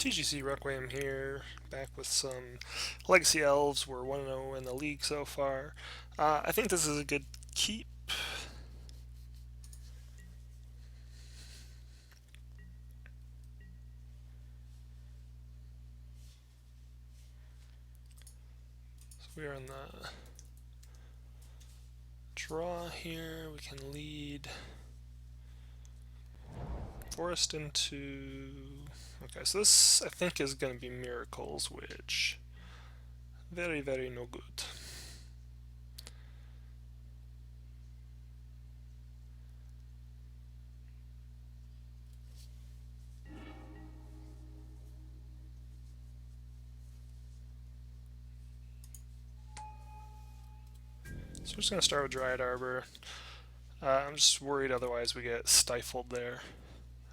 TGC Requiem here, back with some Legacy Elves. We're 1-0 in the league so far. I think this is a good keep. So we are in the draw here. We can lead Forest into... Okay, so this I think is going to be Miracles, which very, very no good. So we're just going to start with Dryad Arbor. I'm just worried otherwise we get stifled there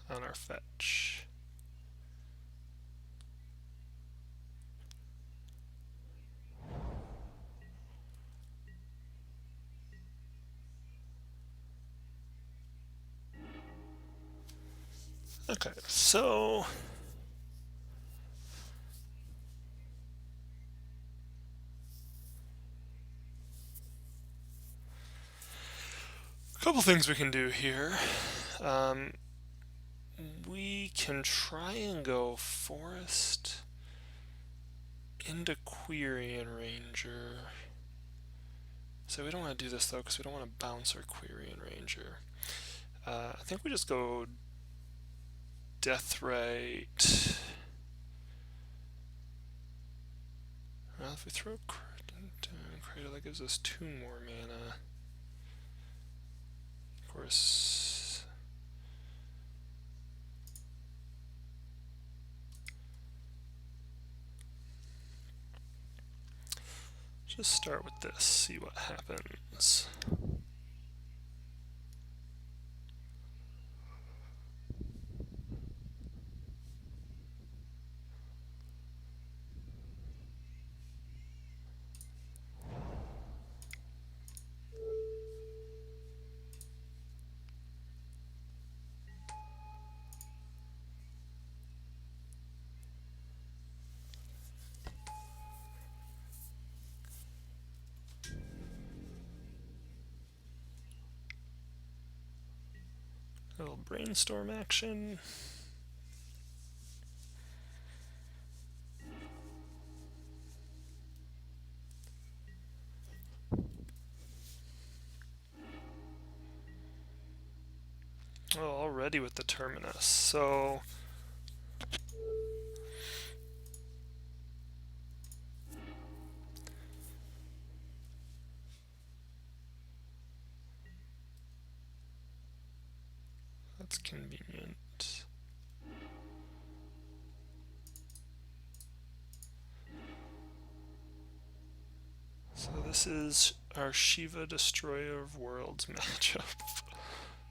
on our fetch. Okay, so a couple things we can do here. We can try and go Forest into Quirion Ranger. So we don't want to do this though because we don't want to bounce our Quirion Ranger. I think we just go Deathrite. Well, if we throw Cradle, that gives us 2 more mana. Of course, just start with this, see what happens. A little brainstorm action. Oh, already with the Terminus. So that's convenient. So this is our Shiva Destroyer of Worlds matchup.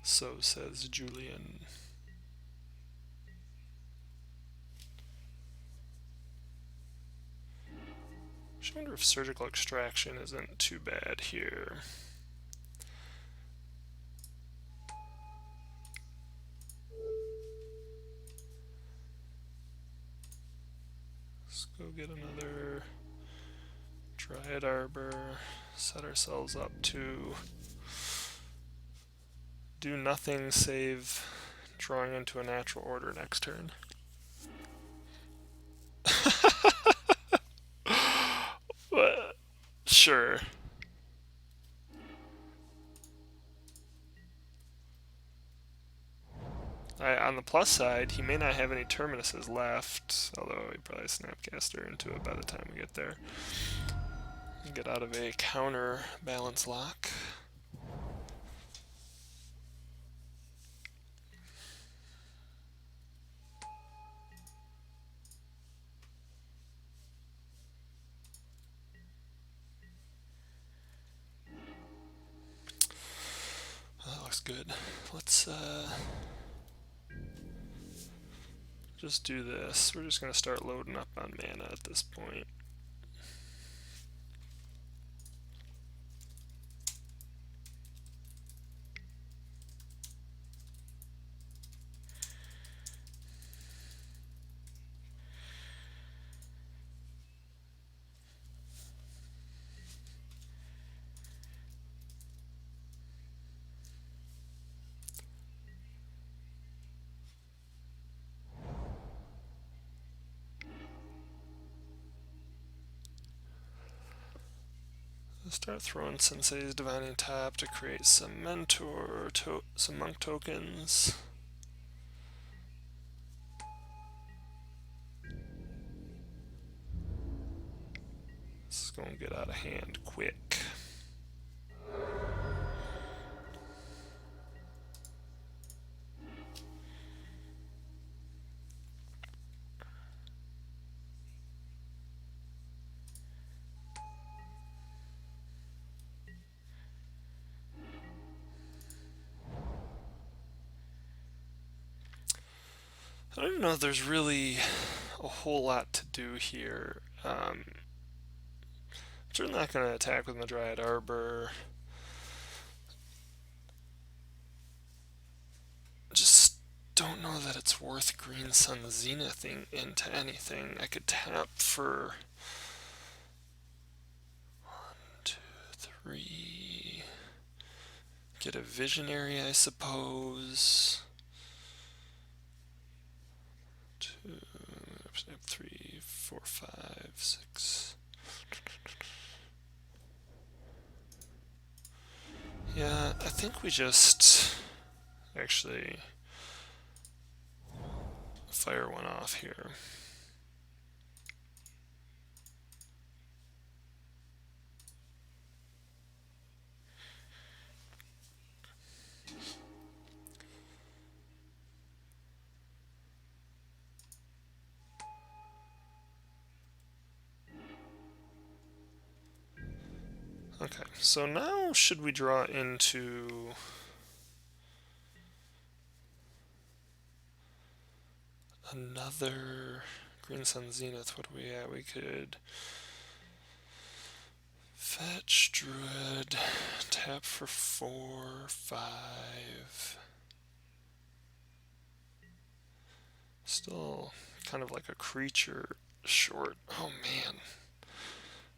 So says Julian. I wonder if Surgical Extraction isn't too bad here. Let's go get another Dryad Arbor, set ourselves up to do nothing save drawing into a natural order next turn. But, sure. On the plus side, he may not have any Terminuses left, although he probably Snapcaster into it by the time we get there. Get out of a counter balance lock. That looks good. Let's just do this. We're just going to start loading up on mana at this point. Start throwing Sensei's Divining Top to create some some monk tokens. This is going to get out of hand quick. I don't even know if there's really a whole lot to do here. I'm certainly not going to attack with my Dryad Arbor. Just don't know that it's worth Green Sun Zenithing into anything. I could tap for 1, 2, 3. Get a Visionary, I suppose. 2, 3, 4, 5, 6. Yeah, I think we just actually fire one off here. Okay, so now should we draw into another Green Sun Zenith? What are we at? We could fetch Druid, tap for 4, 5. Still kind of like a creature short. Oh man.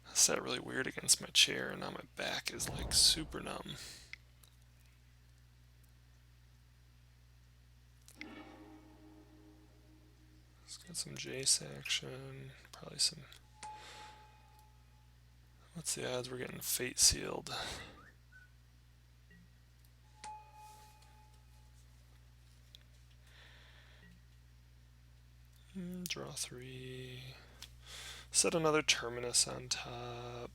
That's that really weird against my chair, and now my back is like super numb. Let's get some Jace action. Probably some. What's the odds we're getting Fate Sealed? Draw 3. Set another Terminus on top.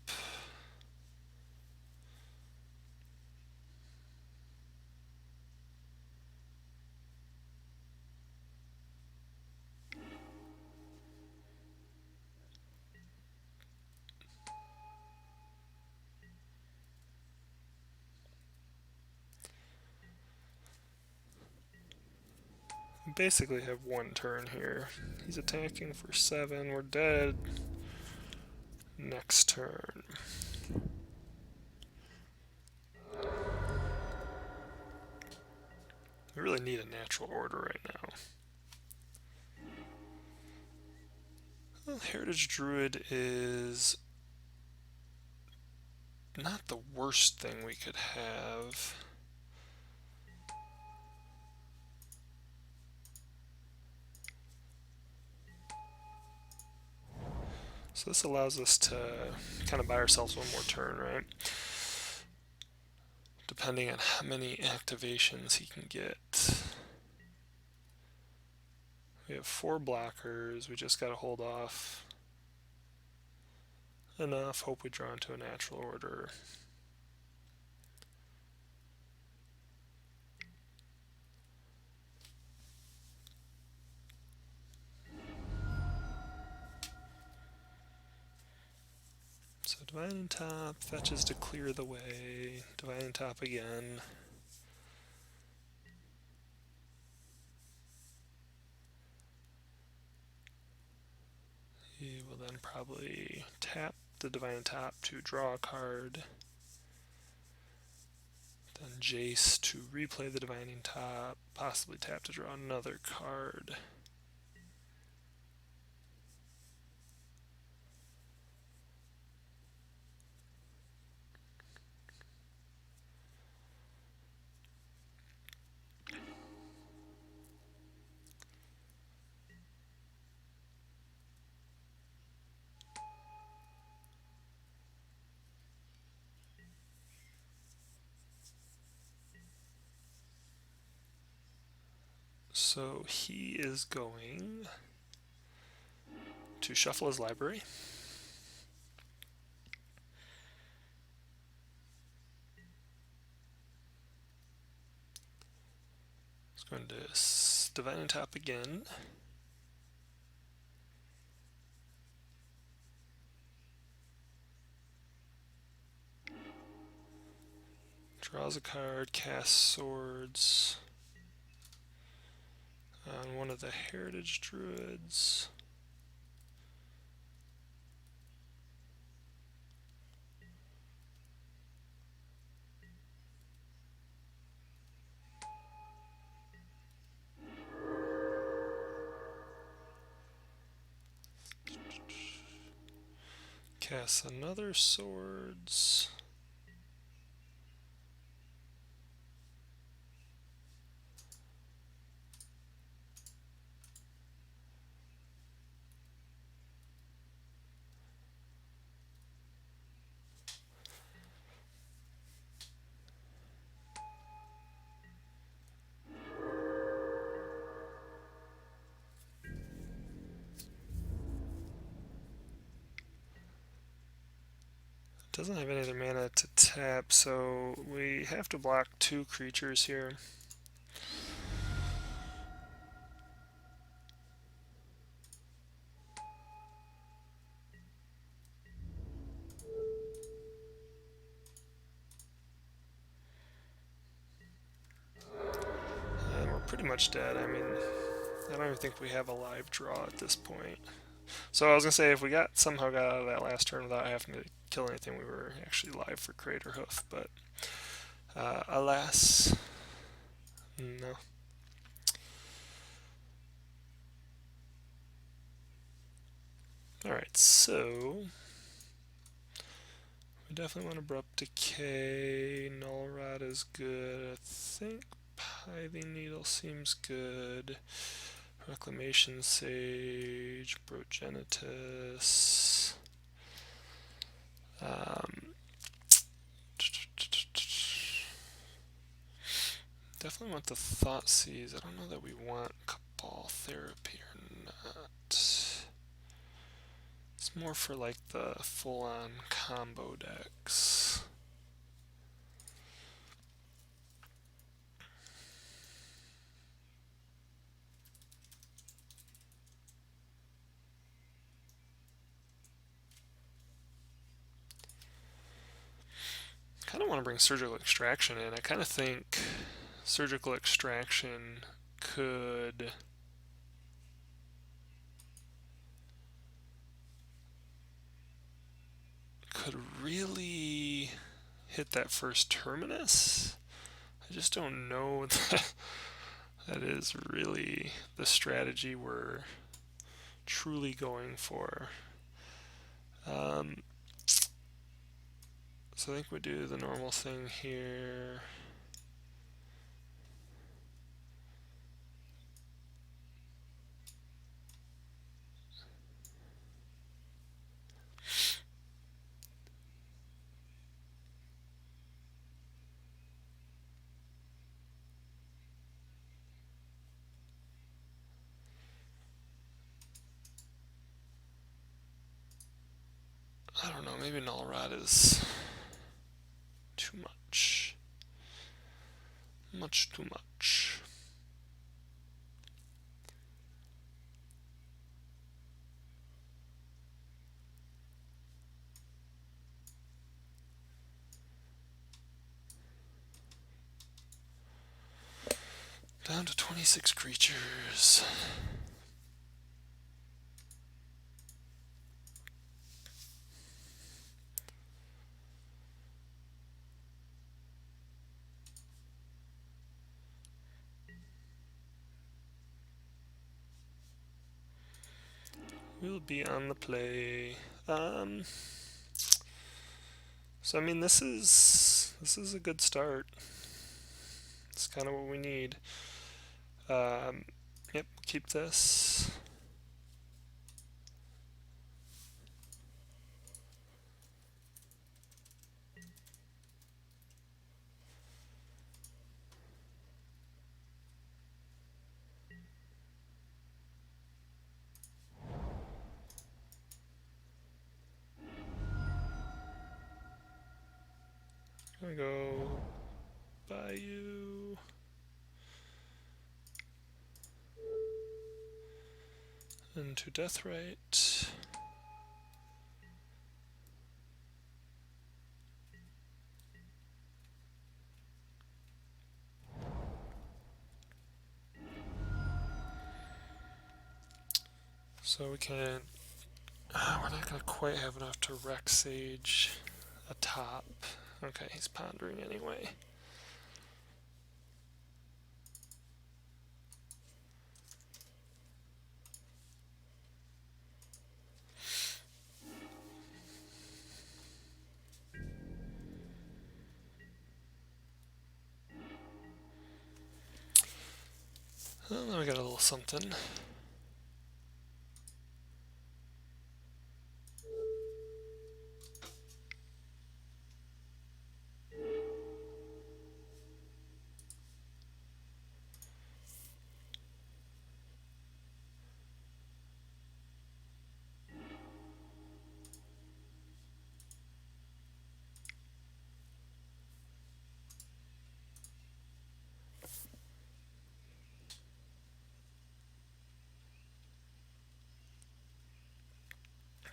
Basically have one turn here. He's attacking for 7. We're dead. Next turn. We really need a natural order right now. Well, Heritage Druid is not the worst thing we could have. So this allows us to kind of buy ourselves one more turn, right? Depending on how many activations he can get. We have 4 blockers. We just got to hold off enough. Hope we draw into a natural order. So Divining Top fetches to clear the way. Divining Top again. He will then probably tap the Divining Top to draw a card. Then Jace to replay the Divining Top, possibly tap to draw another card. So he is going to shuffle his library. He's going to Divining Top again. Draws a card, casts Swords on one of the Heritage Druids. Casts another Swords. Doesn't have any other mana to tap, so we have to block 2 creatures here. And we're pretty much dead. I mean, I don't even think we have a live draw at this point. So I was gonna say, if we somehow got out of that last turn without having to kill anything, we were actually live for Crater Hoof, but alas, no. Alright, so we definitely want Abrupt Decay. Null Rod is good. I think Pithing Needle seems good. Reclamation Sage, Progenitus. Definitely want the Thoughtseize. I don't know that we want Cabal Therapy or not. It's more for like the full-on combo decks. I kind of want to bring Surgical Extraction in. I kind of think Surgical Extraction could really hit that first Terminus. I just don't know that that is really the strategy we're truly going for. So I think we do the normal thing here. I don't know, maybe Null Rod is too much. Much too much. Down to 26 creatures. We'll be on the play. So I mean, this is a good start. It's kind of what we need. Yep, keep this. gonna go Bayou. Into Deathrite. So we can. We're not gonna quite have enough to wreck Sage atop. Okay, he's pondering anyway. Well, then we got a little something.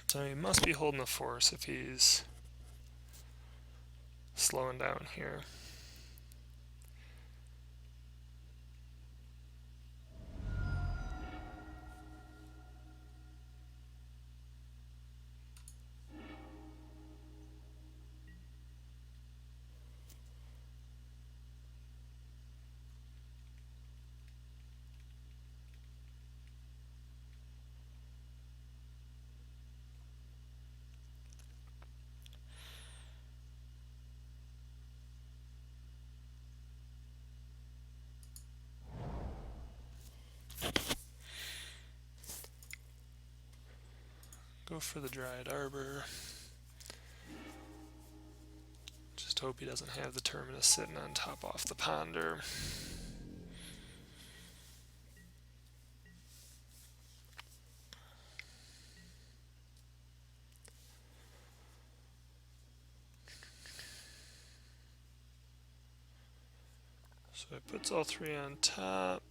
So he must be holding the force if he's slowing down here. Go for the Dryad Arbor. Just hope he doesn't have the Terminus sitting on top off the ponder. So he puts all three on top.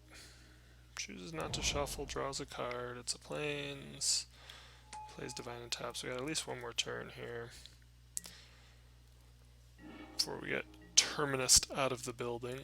Chooses not to shuffle, draws a card. It's a Plains. Plays Divine on top, so we got at least one more turn here before we get Terminus out of the building.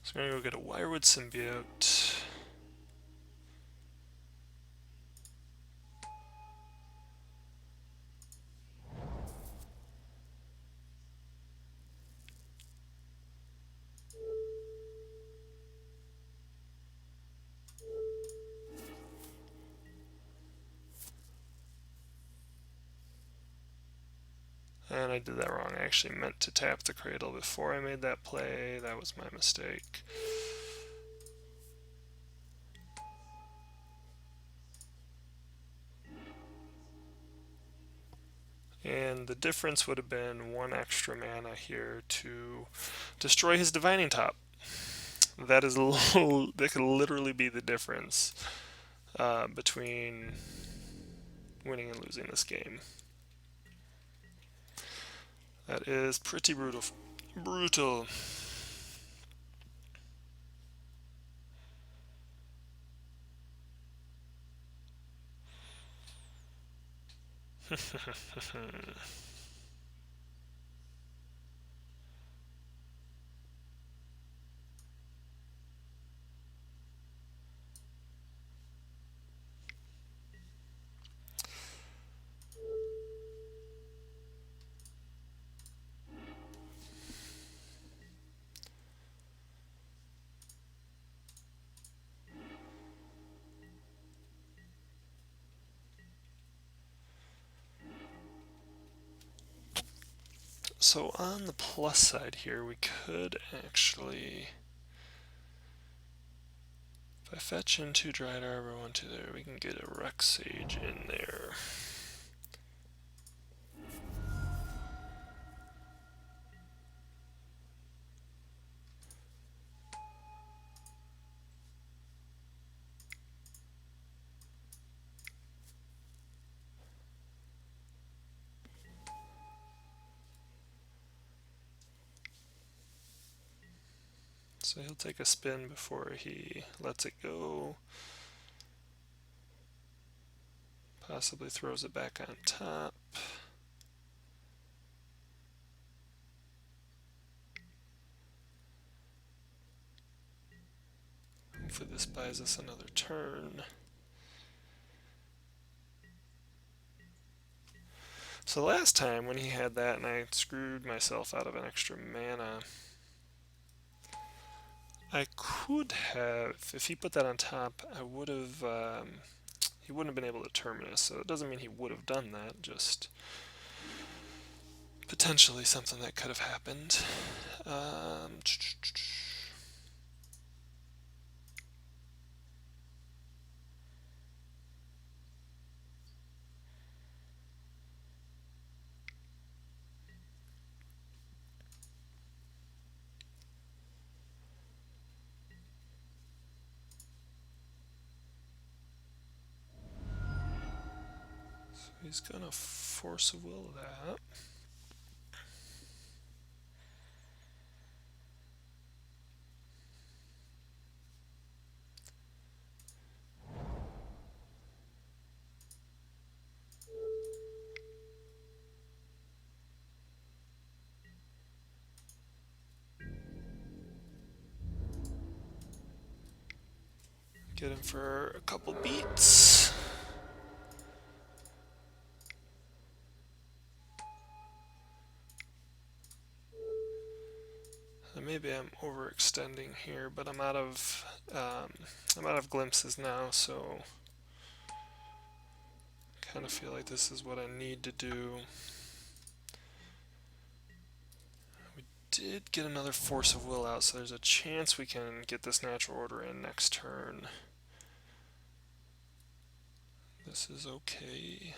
So we're going to go get a Wirewood Symbiote. And I did that wrong. I actually meant to tap the Cradle before I made that play. That was my mistake. And the difference would have been one extra mana here to destroy his Divining Top. That is that could literally be the difference between winning and losing this game. That is pretty brutal. Brutal. So on the plus side here, we could actually, if I fetch into Dried Arbor 1-2 there, we can get a Rex Sage in there. So he'll take a spin before he lets it go. Possibly throws it back on top. Hopefully this buys us another turn. So last time when he had that and I screwed myself out of an extra mana, I could have, if he put that on top, I would have, he wouldn't have been able to terminus, so it doesn't mean he would have done that, just potentially something that could have happened. So he's gonna force a will that. Get him for a couple beats. Maybe I'm overextending here, but I'm out of glimpses now, so kind of feel like this is what I need to do. We did get another Force of Will out, so there's a chance we can get this natural order in next turn. This is okay.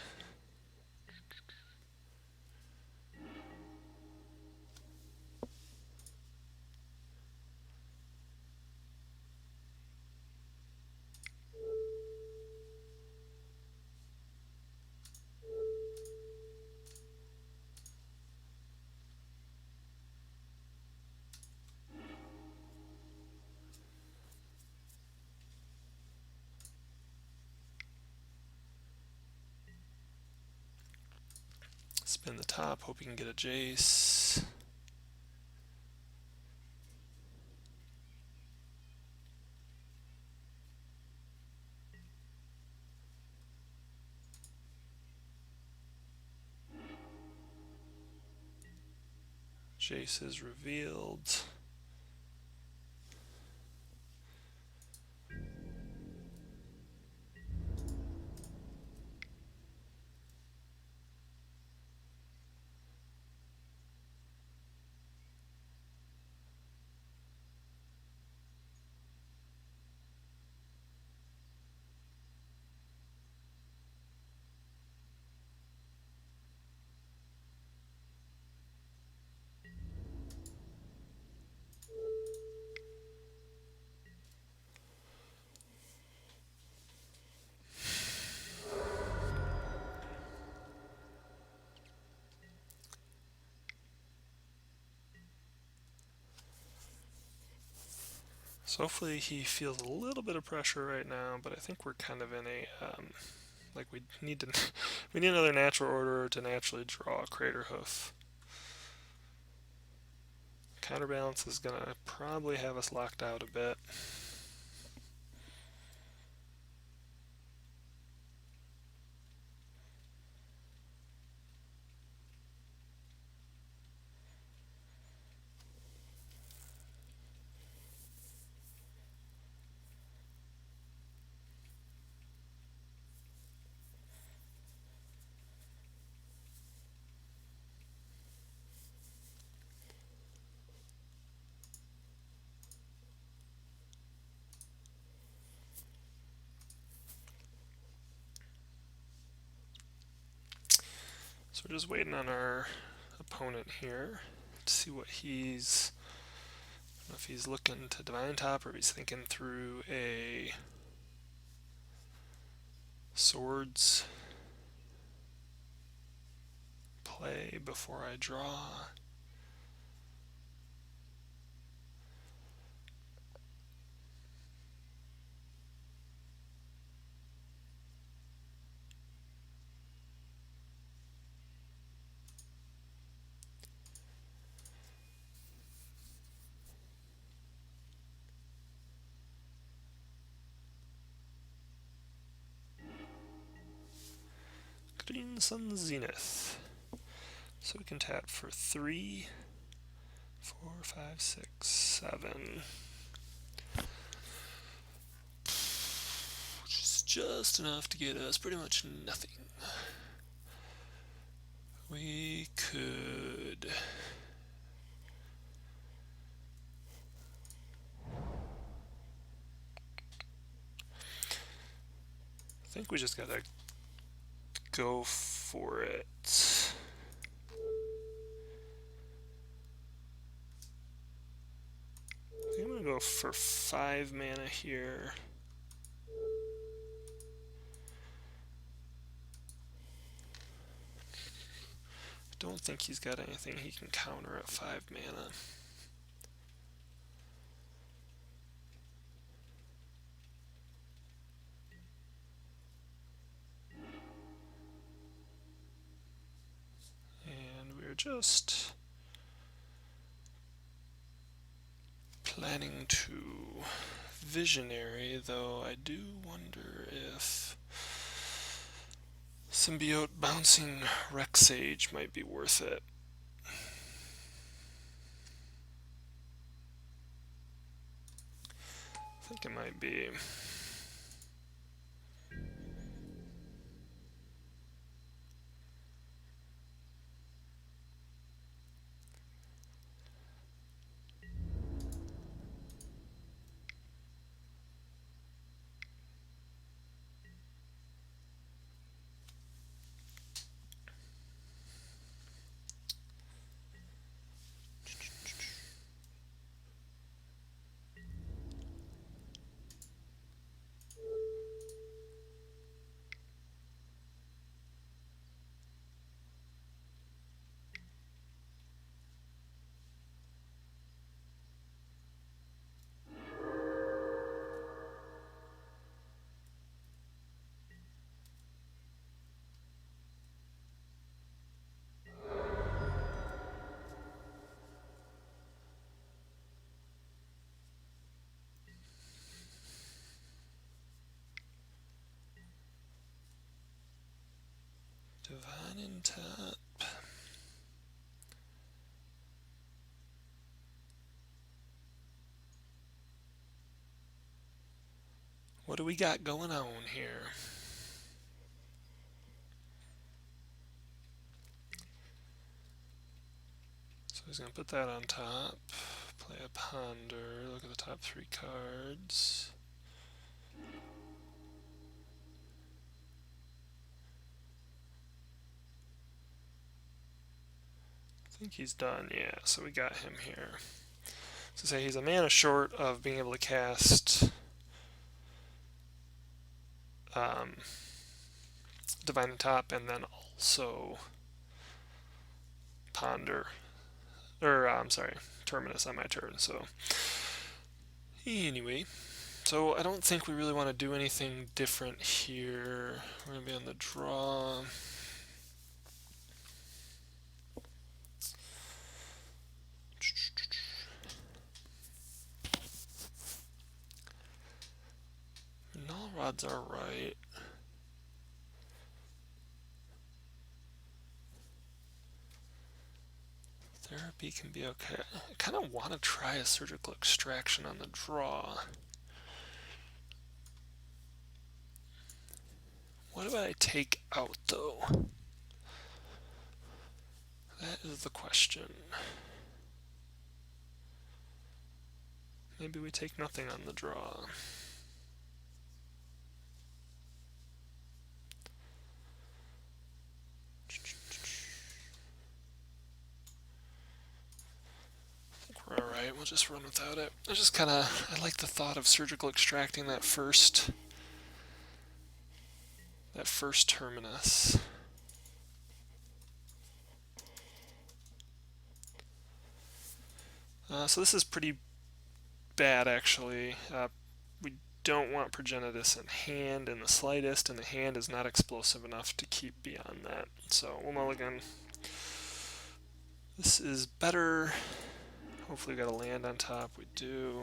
Spin the top, hope we can get a Jace. Jace is revealed. So hopefully he feels a little bit of pressure right now, but I think we're kind of in a like we need another natural order to naturally draw a Crater Hoof. Counterbalance is gonna probably have us locked out a bit. So we're just waiting on our opponent here to see what he's... I don't know if he's looking to Divine Top or if he's thinking through a Swords play before I draw. Green Sun Zenith. So we can tap for 3, 4, 5, 6, 7. Which is just enough to get us pretty much nothing. We could... I think we just gotta go for it. I think I'm gonna go for 5 mana here. I don't think he's got anything he can counter at 5 mana. And we're just planning to Visionary, though I do wonder if Symbiote bouncing Rexage might be worth it. I think it might be. Divine in tap. What do we got going on here? So he's going to put that on top, play a Ponder, look at the top 3 cards. I think he's done, yeah, so we got him here. So say he's a mana short of being able to cast Divine on top and then also Ponder, or I'm sorry, Terminus on my turn. So anyway, so I don't think we really want to do anything different here. We're going to be on the draw. Null rods are right. Therapy can be okay. I kind of want to try a surgical extraction on the draw. What do I take out, though? That is the question. Maybe we take nothing on the draw. Alright, we'll just run without it. I like the thought of surgical extracting that first terminus. So this is pretty bad, actually. We don't want Progenitus in hand in the slightest, and the hand is not explosive enough to keep beyond that. So we'll mulligan. This is better. Hopefully we got a land on top. We do.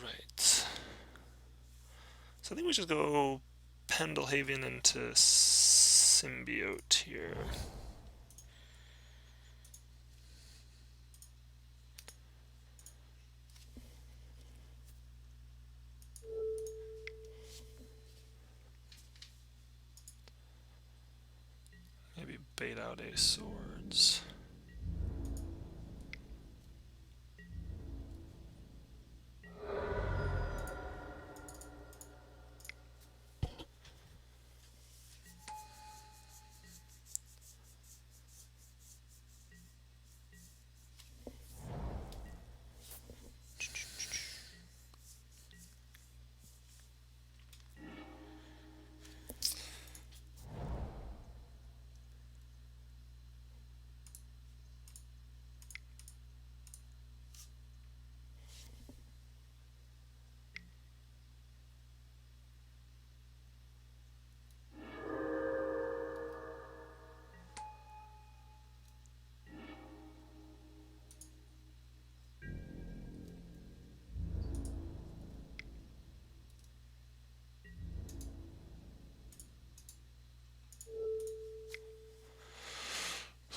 Right. So I think we should go Pendelhaven into Symbiote here. Maybe bait out Ace Swords.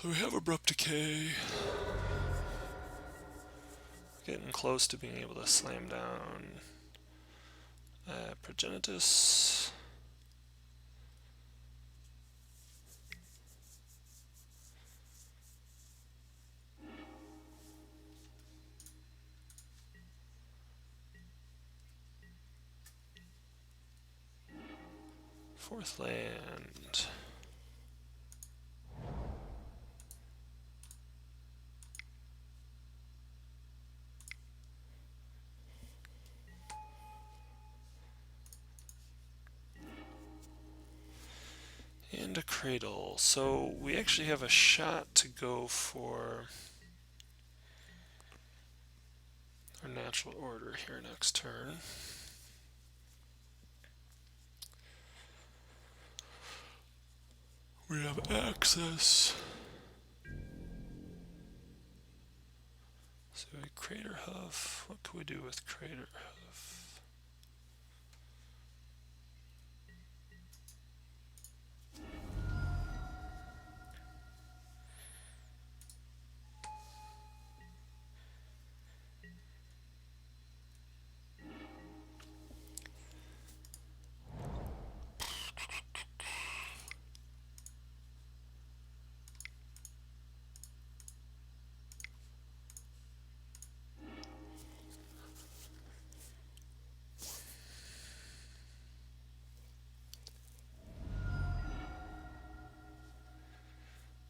So we have Abrupt Decay. Getting close to being able to slam down Progenitus. Fourth land. And a Cradle. So we actually have a shot to go for our natural order here next turn. We have access. So we Crater Hoof. What can we do with Crater Hoof?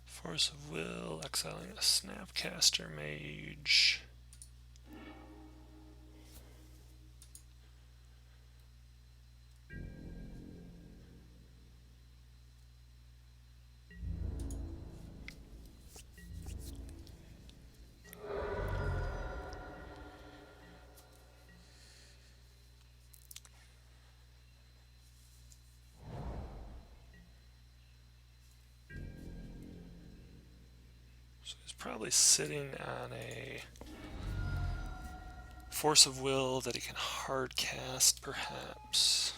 Force of Will, exiling a Snapcaster Mage. So he's probably sitting on a Force of Will that he can hard cast, perhaps.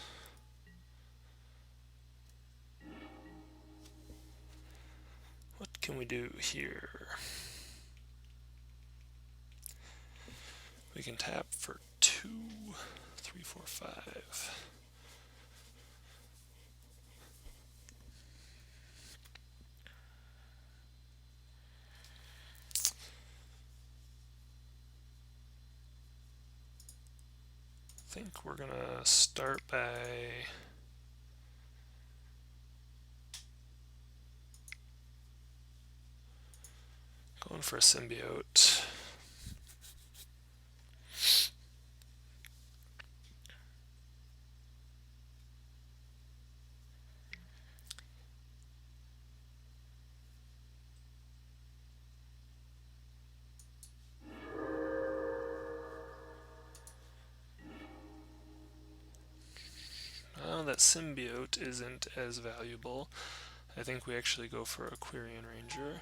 What can we do here? We can tap for 2, 3, 4, 5. I think we're gonna start by going for a symbiote. Well, that symbiote isn't as valuable. I think we actually go for a Quirion Ranger.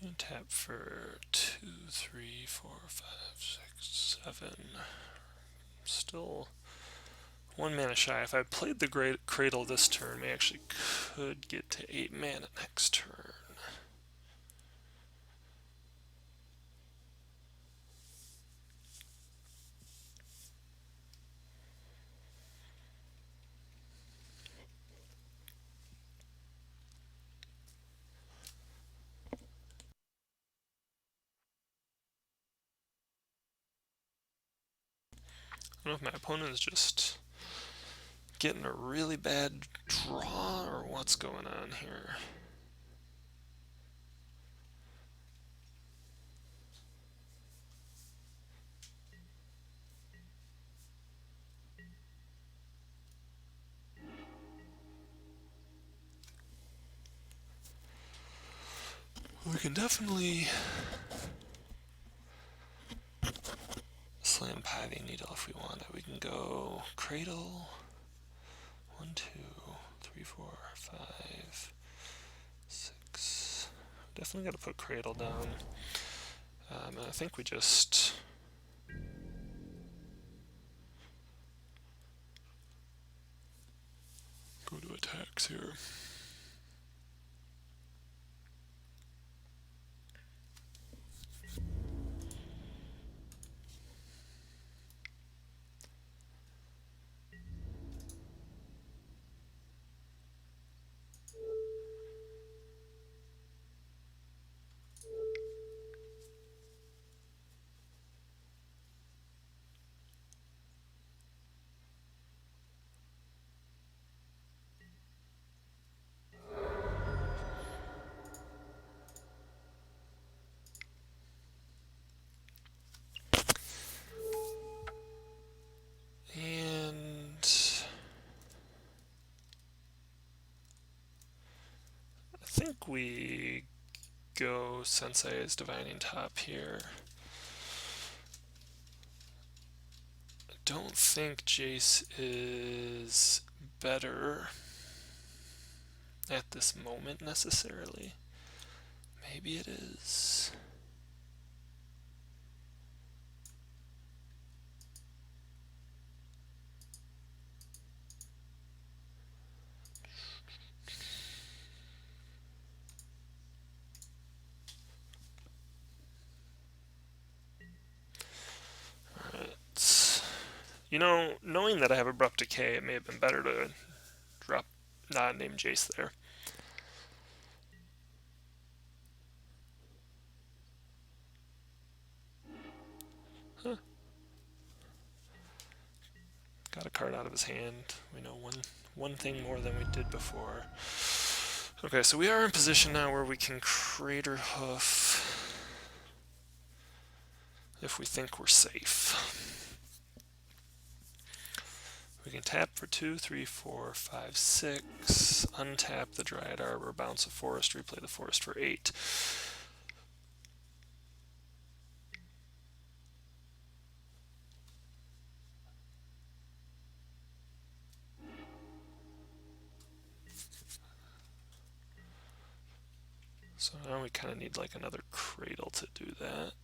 And tap for 2, 3, 4, 5, 6, 7. Still 1 mana shy. If I played the Great Cradle this turn, we actually could get to 8 mana next turn. I don't know if my opponent is just getting a really bad draw or what's going on here. We can definitely slam Pivy Needle if we want it. We can go Cradle. 1, 2, 3, 4, 5, 6. Definitely got to put Cradle down. And I think we just go to attacks here. And I think we go Sensei's Divining Top here. I don't think Jace is better at this moment necessarily. Maybe it is. Alright. You know, knowing that I have Abrupt Decay, it may have been better to drop non-named Jace there. Huh. Got a card out of his hand. We know one thing more than we did before. Okay, so we are in position now where we can Crater Hoof if we think we're safe. We can tap for 2, 3, 4, 5, 6, untap the Dryad Arbor, bounce a forest, replay the forest for 8. So now we kind of need like another cradle to do that.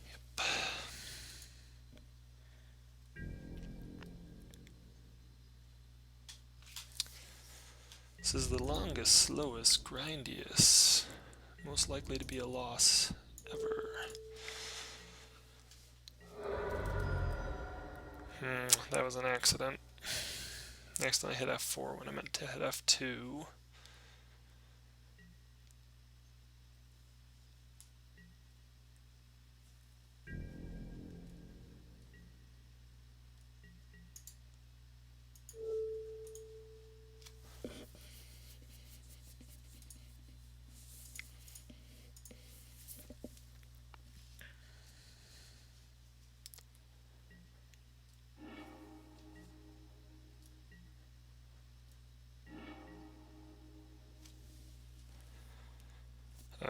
Yep. This is the longest, slowest, grindiest, most likely to be a loss ever. That was an accident. I hit F4 when I meant to hit F2.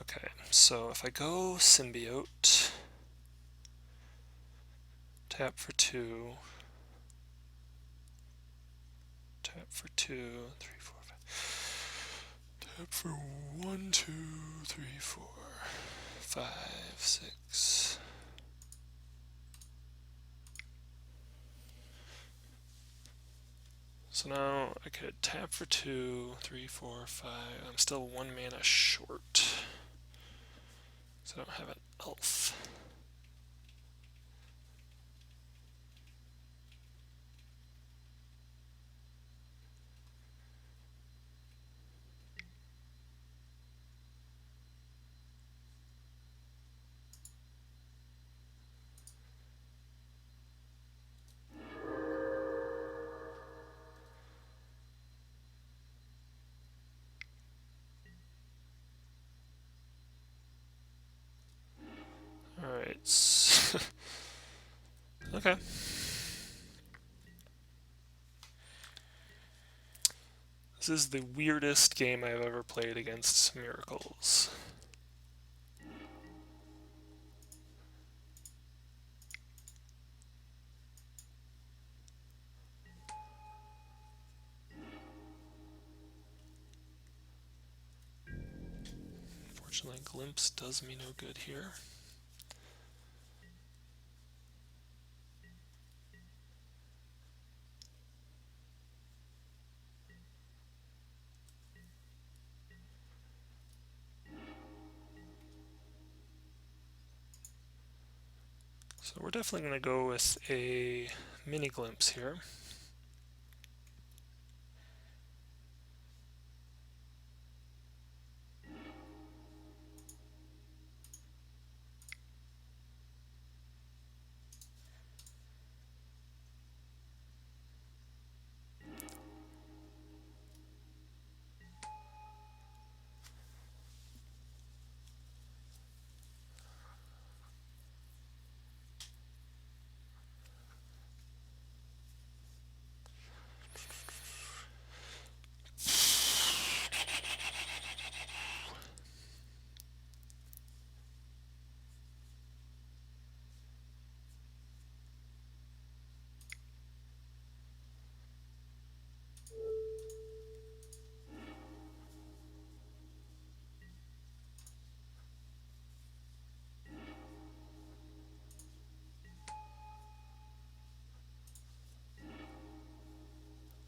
Okay, so if I go Symbiote, tap for 2, tap for 2, 3, 4, 5, tap for 1, 2, 3, 4, 5, 6. So now I could tap for 2, 3, 4, 5. I'm still 1 mana short. So I don't have an elf. Alright. Okay. This is the weirdest game I've ever played against Miracles. Unfortunately, Glimpse does me no good here. So we're definitely going to go with a mini Glimpse here.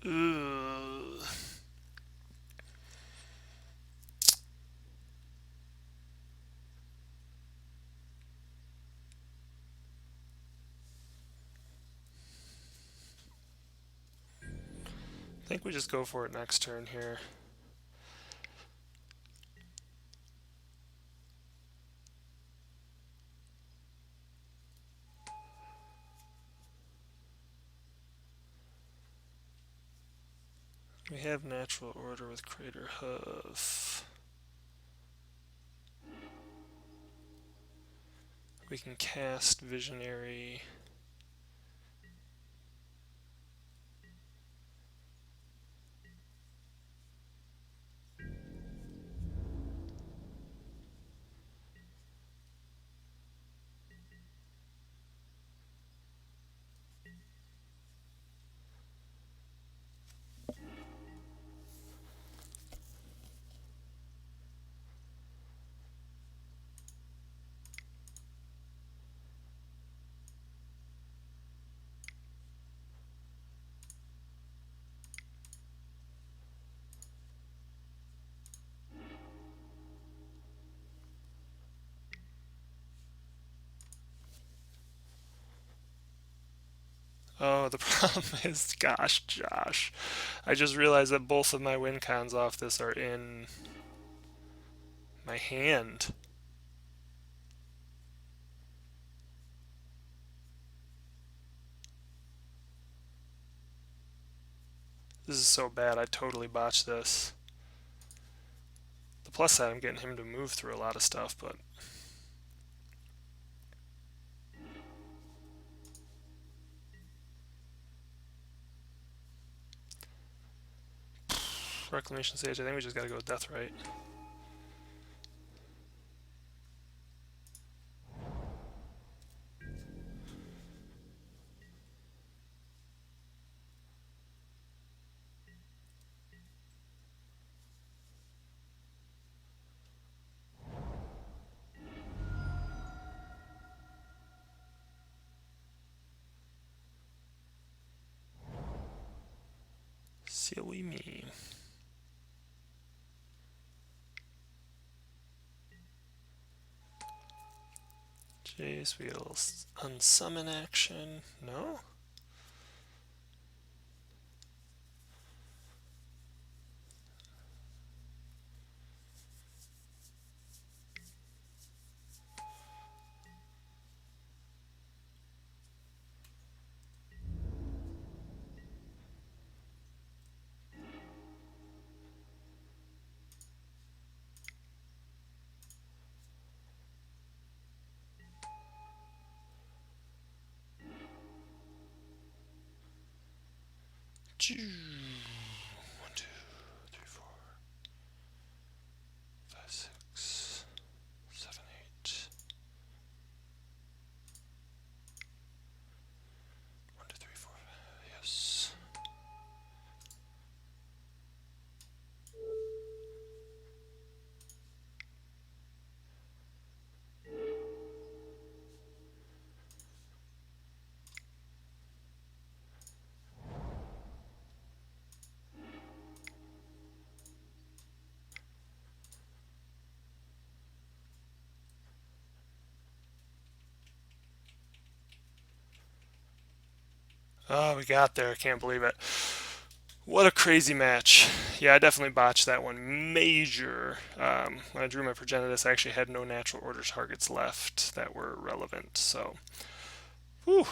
Ugh. I think we just go for it next turn here. We have natural order with Crater Hoof. We can cast Visionary. Oh, the problem is, gosh, Josh, I just realized that both of my win cons off this are in my hand. This is so bad, I totally botched this. The plus side, I'm getting him to move through a lot of stuff, but Reclamation Sage, I think we just gotta go with Deathrite. Silly me. Jace, we get a little unsummon action. No? One, 2, 3, 4, 5, 6, 7, 8. 1, 2, 3, 4, 5. Yes. Oh, we got there. I can't believe it. What a crazy match. Yeah, I definitely botched that one major. When I drew my Progenitus, I actually had no natural order targets left that were relevant. So, whew.